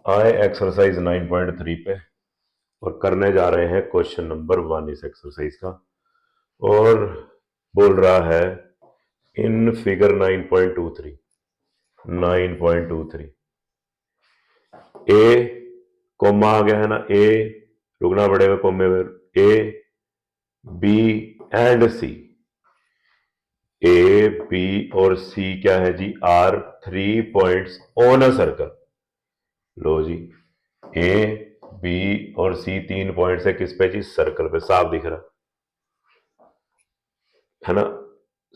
आए एक्सरसाइज 9.3 पे और करने जा रहे हैं क्वेश्चन नंबर 1 इस एक्सरसाइज का। और बोल रहा है इन फिगर 9.23 ए कोमा आ गया है ना, ए रुकना पड़ेगा कोमे में, A B and C. A B और सी क्या है जी, are 3 points on a circle. लो जी, ए बी और सी 3 पॉइंट्स है किस पे जी, सर्कल पे, साफ दिख रहा है ना।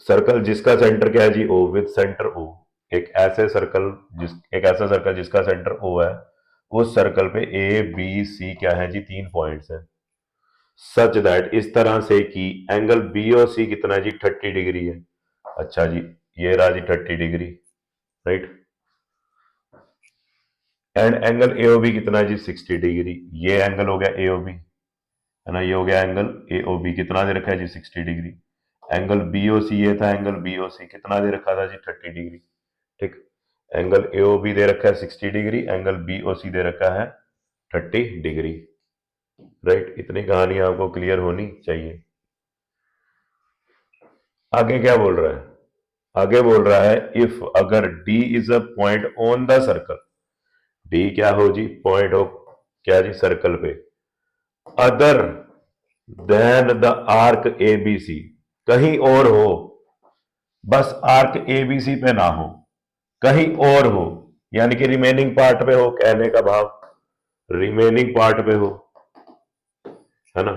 सर्कल जिसका सेंटर क्या है जी, ओ, विद सेंटर ओ। एक ऐसा सर्कल जिसका सेंटर ओ है, उस सर्कल पे ए बी सी क्या है जी, 3 पॉइंट्स है। सच दैट, इस तरह से कि एंगल बी और सी कितना जी, 30 डिग्री है। अच्छा जी, ये रहा जी 30 degree, right. And angle A O B कितना है जी, 60 डिग्री। ये एंगल हो गया ए ओ बी, है ना, ये हो गया एंगल ए ओ बी, कितना दे रखा है जी, 60 डिग्री। एंगल बी ओ सी, ये था एंगल बी ओ सी, कितना दे रखा था जी, 30 डिग्री। ठीक, एंगल ए ओ बी दे रखा है 60 डिग्री, एंगल बी ओ सी दे रखा है 30 डिग्री, राइट। इतनी कहानी आपको क्लियर होनी चाहिए। आगे क्या बोल रहा है, आगे बोल रहा है इफ अगर D is a point on the circle, D क्या हो जी, पॉइंट हो क्या जी, सर्कल पे, other than the arc A B C, कहीं और हो, बस आर्क ए बी सी पे ना हो, कहीं और हो, यानी कि रिमेनिंग पार्ट पे हो, कहने का भाव रिमेनिंग पार्ट पे हो, है ना।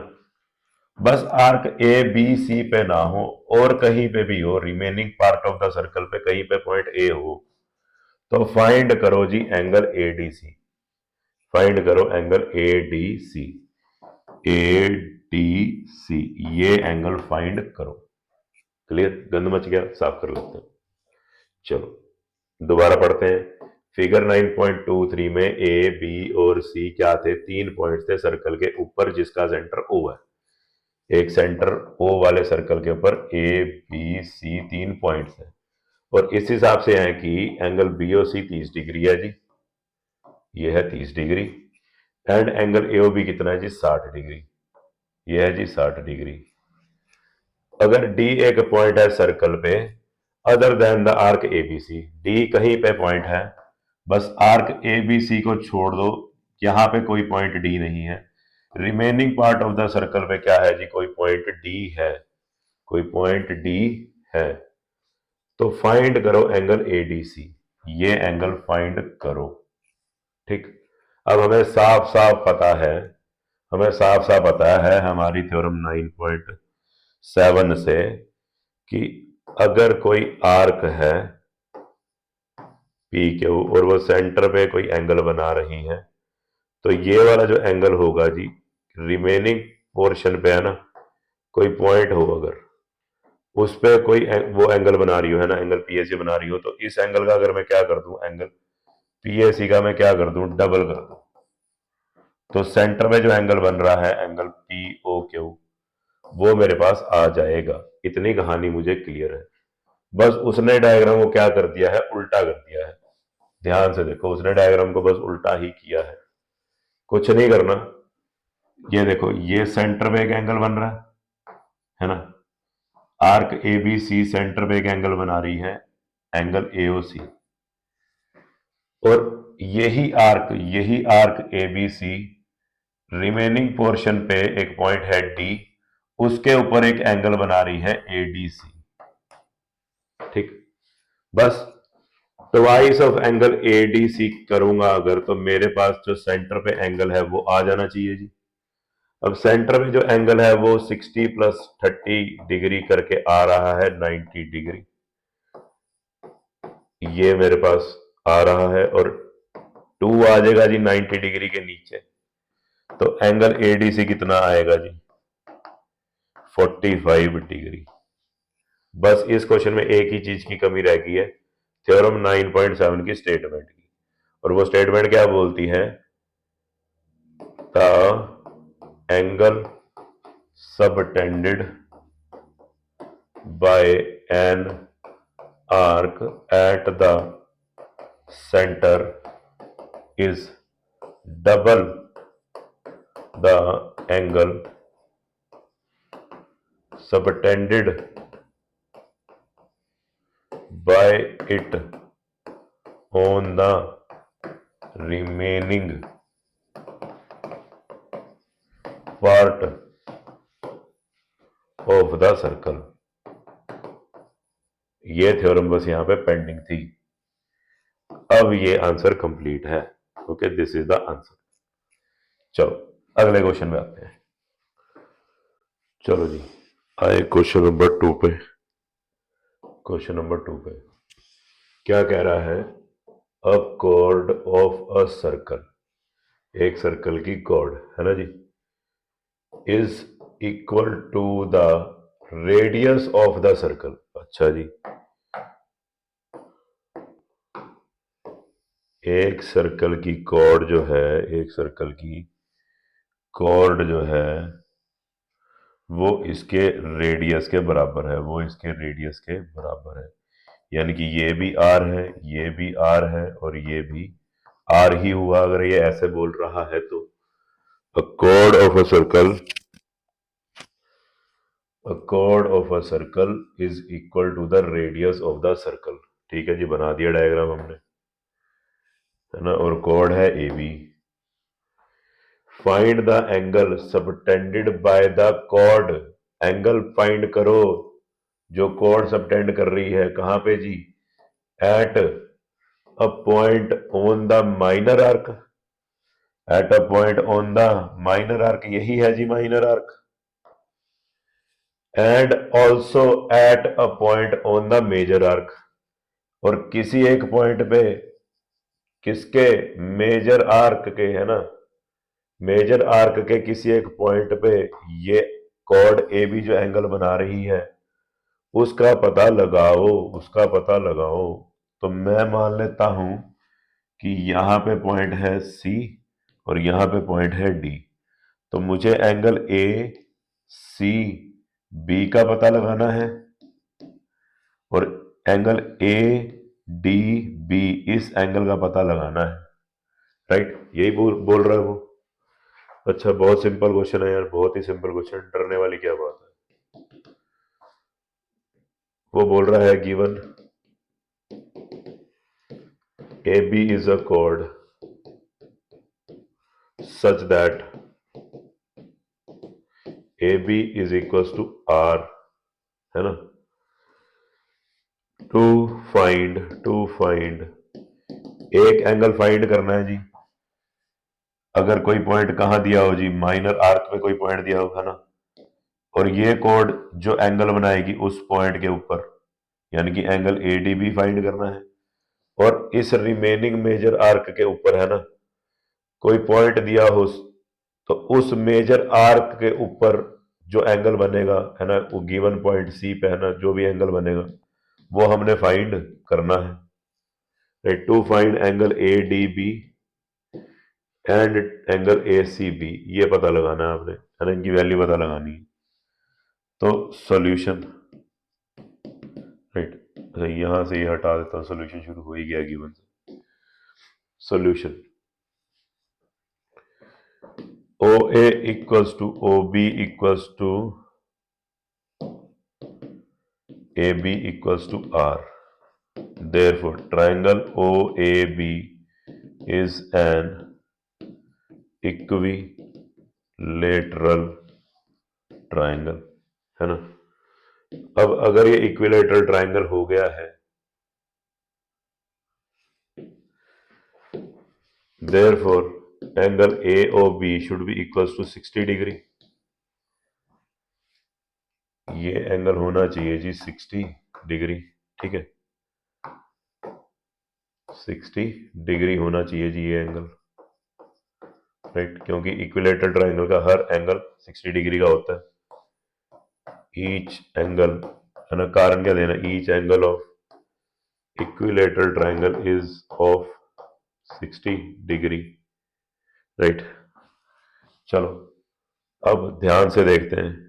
बस आर्क ए बी सी पे ना हो और कहीं पे भी हो, remaining part of the circle पे कहीं पे पॉइंट ए हो, तो फाइंड करो जी angle A D C. Find करो angle A D C, A D C, ये एंगल फाइंड करो। क्लियर, गंद मच गया, साफ कर लेते हैं। चलो दोबारा पढ़ते हैं। फिगर 9.23 में ए बी और सी क्या थे, 3 पॉइंट थे सर्कल के ऊपर जिसका सेंटर ओ है। एक सेंटर ओ वाले सर्कल के ऊपर ए बी सी 3 पॉइंट्स है, और इस हिसाब से है कि angle B O C 30 degree है जी, ये है 30 degree. And angle A O B कितना है जी, 60 डिग्री, ये है जी 60 डिग्री। अगर डी एक पॉइंट है सर्कल पे other than the arc A B C, D कहीं पे पॉइंट है, बस आर्क ए बी सी को छोड़ दो, यहां पे कोई पॉइंट डी नहीं है, remaining part of the circle पे क्या है जी, कोई पॉइंट डी है, कोई पॉइंट डी है, तो फाइंड करो एंगल ए डी सी, ये एंगल फाइंड करो। ठीक, अब हमें साफ साफ पता है, हमें साफ साफ पता है हमारी थ्योरम 9.7 से कि अगर कोई आर्क है पी क्यू और वो सेंटर पे कोई एंगल बना रही है, तो ये वाला जो एंगल होगा जी, रिमेनिंग पोर्शन पे है ना, कोई पॉइंट हो अगर उस पे कोई वो एंगल बना रही हो, है ना, एंगल पीएसी बना रही हो, तो इस एंगल का अगर मैं क्या कर दूं, एंगल पीएसी का मैं क्या कर दूं, डबल कर दूं, तो सेंटर में जो एंगल बन रहा है एंगल पी ओ क्यू, वो मेरे पास आ जाएगा। इतनी कहानी मुझे क्लियर है। बस उसने डायग्राम को क्या कर दिया है, उल्टा कर दिया है। ध्यान से देखो, उसने डायग्राम को बस उल्टा ही किया है, कुछ नहीं करना। ये देखो, ये सेंटर पे एक एंगल बन रहा है ना, arc A B C centre पे एक एंगल बना रही है, एंगल ए ओ सी, और यही arc A B C remaining portion पे एक पॉइंट है डी, उसके ऊपर एक एंगल बना रही है ए डी सी। ठीक, बस twice of angle A D C करूंगा अगर, तो मेरे पास जो सेंटर पे एंगल है वो आ जाना चाहिए जी। अब सेंटर में जो एंगल है वो 60 प्लस 30 डिग्री करके आ रहा है 90 डिग्री, ये मेरे पास आ रहा है, और 2 आ जाएगा जी 90 डिग्री के नीचे, तो एंगल एडीसी कितना आएगा जी, 45 डिग्री। बस इस क्वेश्चन में एक ही चीज की कमी रह गई है, थ्योरम 9.7 की स्टेटमेंट की, और वो स्टेटमेंट क्या बोलती है, the angle subtended bye an arc at the centre is double the angle subtended bye it on the remaining part of the circle. ये थ्योरम बस यहां पे पेंडिंग थी। अब ये आंसर कंप्लीट है। Okay, this is the answer. चलो अगले क्वेश्चन में आते हैं। चलो जी, आए क्वेश्चन नंबर 2 पे। क्वेश्चन नंबर 2 पे क्या कह रहा है? A chord of a circle, एक सर्कल की कॉर्ड है ना जी, is equal to the radius of the circle. अच्छा जी, एक सर्कल की कॉर्ड जो है, एक सर्कल की कॉर्ड जो है वो इसके रेडियस के बराबर है, वो इसके रेडियस के बराबर है। यानी कि ये भी आर है, ये भी आर है और ये भी आर ही हुआ अगर ये ऐसे बोल रहा है तो। A chord of a circle, a chord of a circle is equal to the radius of the circle. ठीक है जी, बना दिया डायग्राम हमने, है ना। और कॉर्ड है A B. Find the angle subtended by the chord. Angle find करो जो कॉर्ड सबटेंड कर रही है। कहां पे जी? At a point on the minor arc. At a point on the minor arc, यही है जी minor arc. And also at a point on the major arc, और किसी एक पॉइंट पे, किसके? मेजर आर्क के, है ना। मेजर आर्क के किसी एक पॉइंट पे ये कॉर्ड ए बी जो एंगल बना रही है उसका पता लगाओ, उसका पता लगाओ। तो मैं मान लेता हूं कि यहां पे पॉइंट है सी और यहां पे पॉइंट है डी। तो मुझे एंगल ए सी बी का पता लगाना है और एंगल ए डी बी, इस एंगल का पता लगाना है। राइट, यही बोल रहा है वो। अच्छा, बहुत सिंपल क्वेश्चन है यार, बहुत ही सिंपल क्वेश्चन, डरने वाली क्या बात है। वो बोल रहा है given A B is a chord such that A B is equal to r, है ना। टू फाइंड एक एंगल फाइंड करना है जी। अगर कोई पॉइंट कहां दिया हो जी, माइनर आर्क में कोई पॉइंट दिया होगा ना, और ये कोड जो एंगल बनाएगी उस पॉइंट के ऊपर, यानी कि angle A D B find करना है। और इस रिमेनिंग मेजर आर्क के ऊपर, है ना, कोई पॉइंट दिया हो तो उस मेजर आर्क के ऊपर जो एंगल बनेगा, है ना, वो गिवन पॉइंट सी पे, है ना, जो भी एंगल बनेगा वो हमने फाइंड करना है। To find angle A D B and angle A C B, ये पता लगाना है आपने, है ना, इनकी वैल्यू पता लगानी है। तो सॉल्यूशन, राइट, अच्छा यहां से ये हटा देता हूं, सॉल्यूशन शुरू हो ही गया गिवन से। Solution O A equals to O B equals to A B equals to r. Therefore, triangle OAB is an equilateral triangle, है ना। अब अगर ये इक्विलेटरल ट्राइंगल हो गया है, therefore angle AOB should be equals to 60 degree. ये angle होना चाहिए जी 60 डिग्री, ठीक है, 60 डिग्री होना चाहिए जी ये एंगल, राइट, क्योंकि इक्विलेटरल ट्राइंगल का हर एंगल 60 डिग्री का होता है। ईच एंगल, है ना, कारण क्या देना, each angle of equilateral triangle is of 60 degree, right. चलो अब ध्यान से देखते हैं,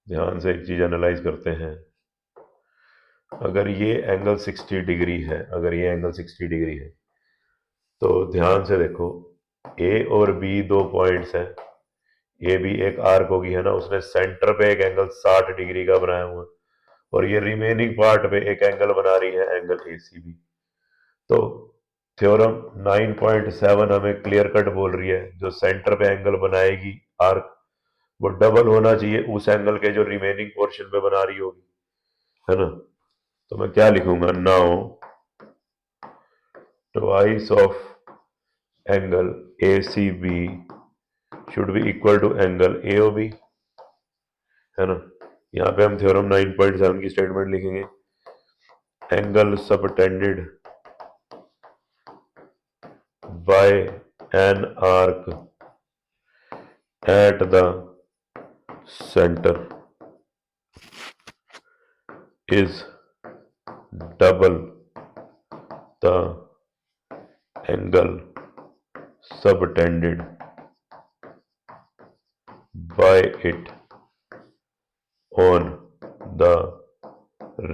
ध्यान से एक चीज एनालाइज करते हैं। अगर ये एंगल 60 डिग्री है, अगर ये एंगल 60 डिग्री है तो ध्यान से देखो, ए और बी दो पॉइंट्स हैं, ए भी एक आर्क होगी है ना, उसने सेंटर पे एक एंगल 60 डिग्री का बनाया हुआ है और ये रिमेनिंग पार्ट पे एक एंगल बना रही है एंगल ए सी बी। तो थ्योरम 9.7 हमें क्लियर कट बोल रही है जो सेंटर पे एंगल बनाएगी आर्क वो डबल होना चाहिए उस एंगल के जो रिमेनिंग पोर्शन पे बना रही होगी, है ना। तो मैं क्या लिखूंगा, now twice of angle A C B should be equal to angle A O B, है ना। यहाँ पे हम थ्योरम 9.7 की स्टेटमेंट लिखेंगे, angle subtended bye an arc at the centre is double the angle subtended by it on the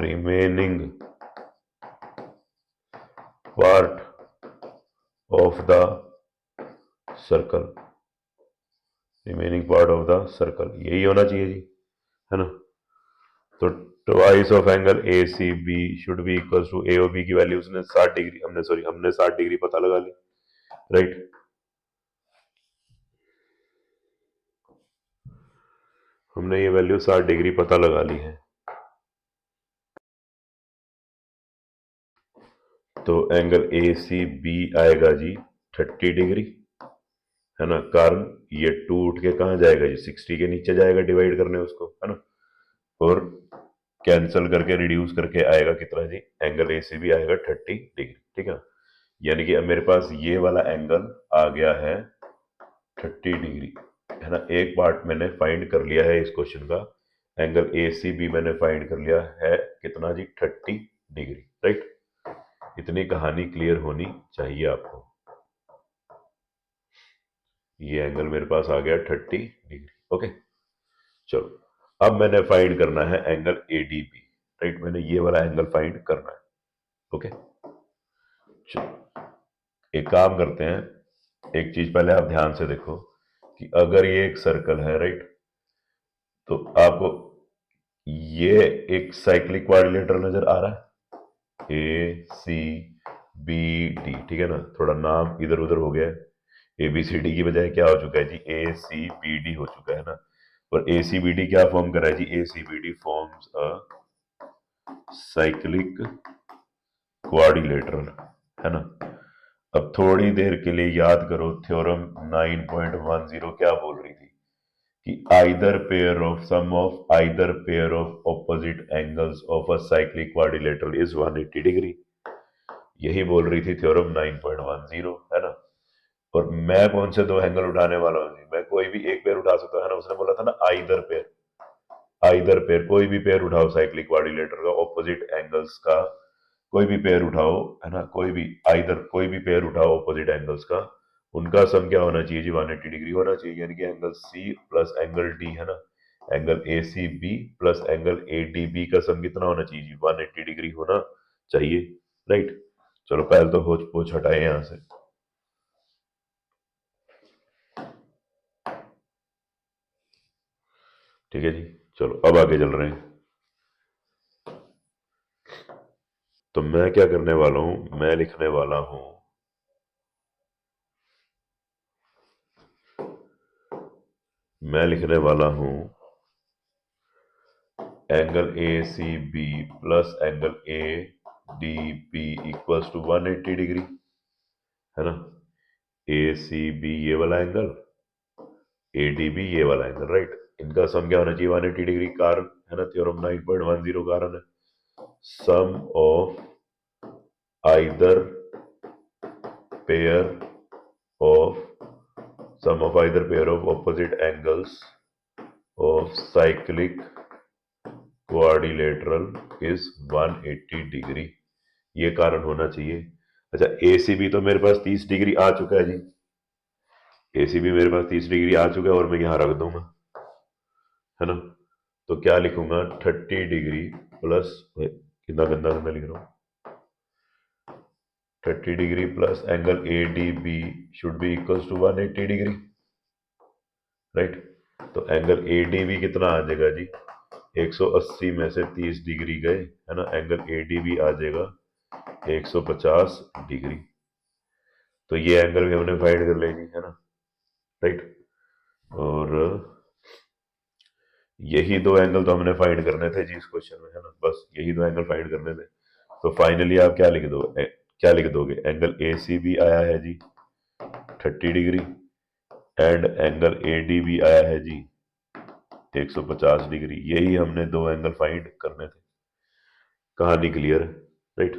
remaining part of the circle, remaining part of the circle, यही होना चाहिए जी, है ना। तो twice of angle A C B should be equal to A O B की value उसने 60 degree हमने 60 डिग्री पता लगा ली, राइट। हमने ये वैल्यू 60 डिग्री पता लगा ली है। तो एंगल ए सी बी आएगा जी 30 डिग्री, है ना। कारण ये 2 उठ के कहाँ जाएगा जी, 60 के नीचे जाएगा डिवाइड करने उसको, है ना। और कैंसल करके रिड्यूस करके आएगा कितना जी, एंगल ए सी बी आएगा 30 डिग्री, ठीक है। यानी कि अब मेरे पास ये वाला एंगल आ गया है 30 डिग्री, है ना। एक पार्ट मैंने फाइंड कर लिया है इस क्वेश्चन का, एंगल ए सी बी मैंने फाइंड कर लिया है कितना जी, 30 डिग्री, राइट। इतनी कहानी क्लियर होनी चाहिए आपको। ये एंगल मेरे पास आ गया 30 डिग्री, ओके। चलो अब मैंने फाइंड करना है angle A D B, right. मैंने ये वाला एंगल फाइंड करना है, ओके। चलो एक काम करते हैं, एक चीज पहले आप ध्यान से देखो कि अगर ये एक सर्कल है, राइट, तो आपको ये एक साइक्लिक क्वाड्रिलेटरल नजर आ रहा है, ए सी बी डी, ठीक है ना। थोड़ा नाम इधर उधर हो गया है, ए बी सी डी की बजाय क्या हो चुका है जी, ए सी बी डी हो चुका है ना। और ए सी बी डी क्या फॉर्म कर रहा है जी, A C B D forms a cyclic quadrilateral, है ना। अब थोड़ी देर के लिए याद करो थ्योरम 9.10 क्या बोल रही थी कि either pair of sum of either pair of opposite angles of a cyclic quadrilateral is 180 degree, यही बोल रही थी थ्योरम 9.10, है ना। और मैं कौन से दो एंगल उठाने वाला हूँ जी, मैं कोई भी एक पेयर उठा सकता हूँ, है ना। उसने बोला था ना आइदर पेयर, आइदर पेयर कोई भी पेयर उठाओ साइक्लिक क्वाड्रिलेटरल का, ऑपोजिट एंगल्स का कोई भी पेयर उठाओ, है ना। कोई भी आइदर कोई भी पेयर उठाओ ऑपोजिट एंगल्स का, उनका सम क्या होना चाहिए जी, 180 डिग्री होना चाहिए। यानी कि angle C plus angle D, है ना, angle A C B plus angle A D B का सम कितना होना चाहिए जी, 180 डिग्री होना चाहिए, राइट। चलो पहले तो होच पोच हटाए यहां से, ठीक है जी। चलो अब आगे चल रहे हैं। तो मैं क्या करने वाला हूं, मैं लिखने वाला हूं मैं लिखने वाला हूं angle A C B plus angle A D B equals to 180 degree, है ना। ए सी बी ये वाला एंगल, ए डी बी ये वाला एंगल, राइट। इनका सम क्या होना चाहिए, 180 डिग्री, कारण है ना थ्योरम 9.10 कारण है sum of either pair of sum of either pair of opposite angles of cyclic quadrilateral is 180 degree, ये कारण होना चाहिए। अच्छा एसीबी तो मेरे पास 30 डिग्री आ चुका है जी, एसीबी मेरे पास 30 डिग्री आ चुका है और मैं यहां रख दूंगा, है ना। तो क्या लिखूंगा, 30 डिग्री प्लस, कितना गंदा गंदा लिख रहा हूं, 30 degree plus angle A D B should be equals to 180 degree, right. तो एंगल ए डी बी कितना आ जाएगा जी, 180 में से 30 डिग्री गए, है ना, एंगल ए डी बी आ जाएगा 150 डिग्री। तो ये एंगल भी हमने फाइंड कर लिया जी, है ना, राइट। और यही दो एंगल तो हमने फाइंड करने थे जी इस क्वेश्चन में, है ना, बस यही दो एंगल फाइंड करने थे। तो फाइनली आप क्या लिख दो, क्या लिख दोगे, एंगल ए सी बी आया है जी 30 degree and angle A D B आया है जी 150 डिग्री। यही हमने दो एंगल फाइंड करने थे। कहानी क्लियर है, राइट।